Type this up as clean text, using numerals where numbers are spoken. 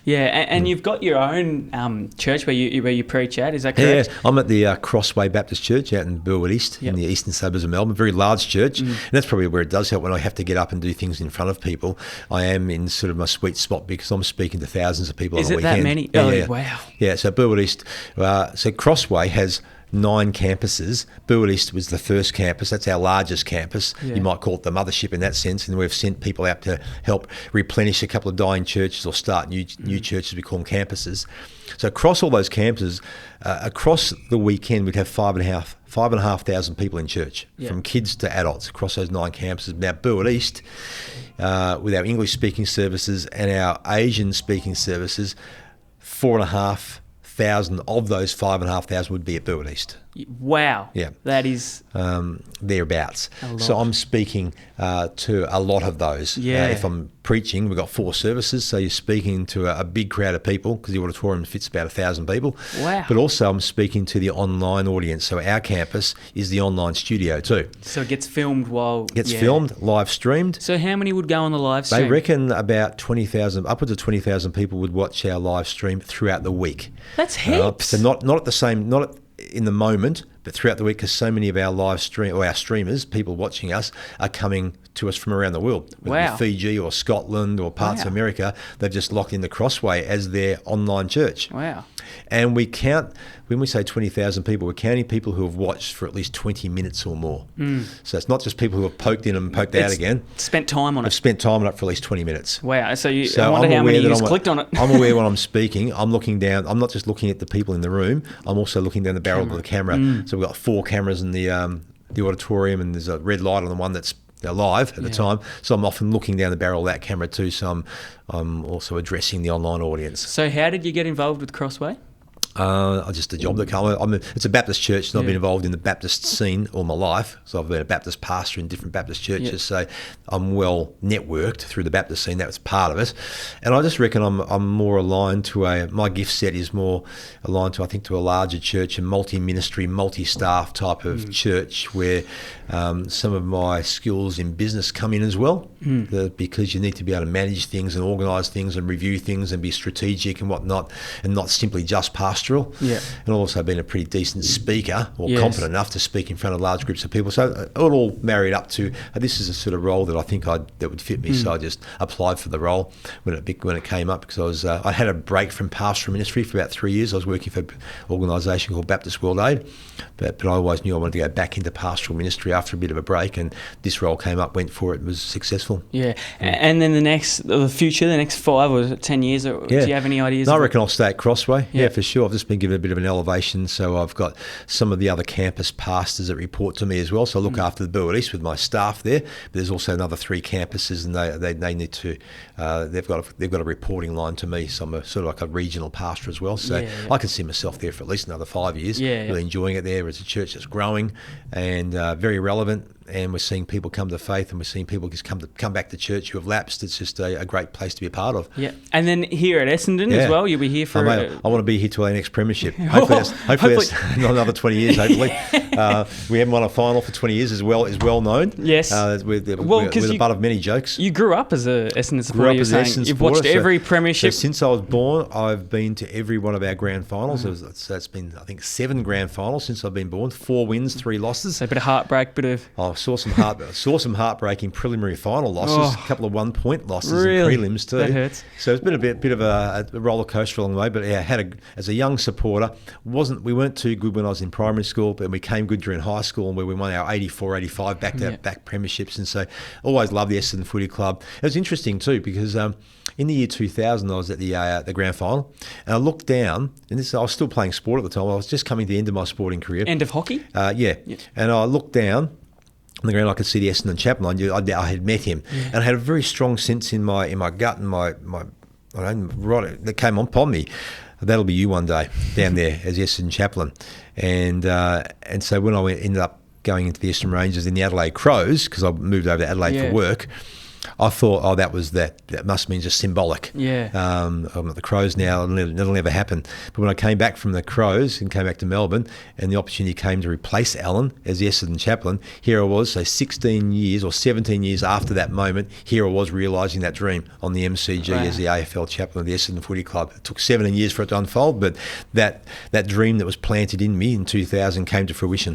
Yeah, and you've got your own church where you preach at, is that correct? Yeah, I'm at the Crossway Baptist Church out in Burwood East in the eastern suburbs of Melbourne, very large church. And that's probably where it does help when I have to get up and do things in front of people. I am in sort of my sweet spot because I'm speaking to thousands of people on a weekend. Is it that many? Yeah, Wow. Yeah, so Burwood East, so Crossway has 9 campuses. Burwood East was the first campus. That's our largest campus. Yeah. You might call it the mothership in that sense. And we've sent people out to help replenish a couple of dying churches or start new churches. We call them campuses. So across all those campuses, across the weekend, we'd have 5,500 people in church, from kids to adults across those 9 campuses. Now, Burwood East, with our English-speaking services and our Asian-speaking services, 4,500 of those 5,500 would be at Burwood East. Wow. Yeah. That is... thereabouts. So I'm speaking to a lot of those. If I'm preaching, we've got 4 services, so you're speaking to a big crowd of people because the auditorium fits about 1,000 people. Wow. But also I'm speaking to the online audience. So our campus is the online studio too. So it gets filmed while... filmed, live streamed. So how many would go on the live stream? They reckon about 20,000, upwards of 20,000 people would watch our live stream throughout the week. That's heaps. So not at the same... in the moment, but throughout the week, because so many of our live stream or our streamers, people watching us, are coming to us from around the world. Whether it be Fiji or Scotland or parts of America, they've just locked in the Crossway as their online church. Wow. And we count, when we say 20,000 people, we're counting people who have watched for at least 20 minutes or more. So it's not just people who have poked in and poked out again. Spent time on it. They've spent time on it for at least 20 minutes. Wow. So I wonder how many of you clicked on it. I'm aware when I'm speaking, I'm looking down. I'm not just looking at the people in the room. I'm also looking down the barrel of the camera. So we've got 4 cameras in the auditorium, and there's a red light on the one that's live at the time. So I'm often looking down the barrel of that camera too. So I'm also addressing the online audience. So how did you get involved with Crossway? Just a job that came. It's a Baptist church, and I've been involved in the Baptist scene all my life. So I've been a Baptist pastor in different Baptist churches. So I'm well networked through the Baptist scene. That was part of it. And I just reckon I'm more aligned to my gift set is more aligned to, I think, to a larger church, a multi-ministry, multi-staff type of church where some of my skills in business come in as well. Because you need to be able to manage things and organise things and review things and be strategic and whatnot, and not simply just pastoral. And also been a pretty decent speaker, or competent enough to speak in front of large groups of people. So it all married up to this is a sort of role that I think that would fit me. So I just applied for the role when it came up, because I had a break from pastoral ministry for about 3 years. I was working for an organisation called Baptist World Aid, but I always knew I wanted to go back into pastoral ministry after a bit of a break, and this role came up, went for it, was successful. And then the next 5 or 10 years, do you have any ideas? No, I reckon I'll stay at Crossway. Yeah, for sure. I've just been given a bit of an elevation, so I've got some of the other campus pastors that report to me as well. So I look after the Burwood East with my staff there, but there's also another 3 campuses, and they need to they've got a reporting line to me. So I'm a sort of like a regional pastor as well. So I can see myself there for at least another 5 years. Really enjoying it there. It's a church that's growing and very relevant. And we're seeing people come to faith, and we're seeing people just come back to church who have lapsed. It's just a great place to be a part of. Yeah, and then here at Essendon as well, you'll be here for... I want to be here till our next premiership. Hopefully that's not another 20 years, hopefully. We haven't won a final for 20 years, is well known. Yes. We're the butt of many jokes. You grew up as a Essendon supporter, You've watched every premiership. So since I was born, I've been to every one of our grand finals. So it's been, I think, 7 grand finals since I've been born. 4 wins, 3 losses. So a bit of heartbreak, saw some heartbreaking preliminary final losses, a couple of 1-point losses in prelims too. That hurts. So it's been a bit of a roller coaster along the way. But as a young supporter, we weren't too good when I was in primary school, but we came good during high school, and where we won our 84, 85 back premierships. And so always loved the Essendon Footy Club. It was interesting too, because in the year 2000, I was at the grand final, and I looked down, and I was still playing sport at the time. I was just coming to the end of my sporting career. End of hockey? And I looked down on the ground. I could see the Essendon chaplain. I had met him, and I had a very strong sense in my gut and my right that came upon me. That'll be you one day down there as the Essendon chaplain. And so when I ended up going into the Essendon Rangers in the Adelaide Crows, because I moved over to Adelaide for work, I thought, that must mean just symbolic. Yeah. I'm at the Crows now, and it'll never happen. But when I came back from the Crows and came back to Melbourne, and the opportunity came to replace Alan as the Essendon chaplain, here I was, so 16 years or 17 years after that moment, here I was realising that dream on the MCG as the AFL chaplain of the Essendon Footy Club. It took 17 years for it to unfold, but that dream that was planted in me in 2000 came to fruition.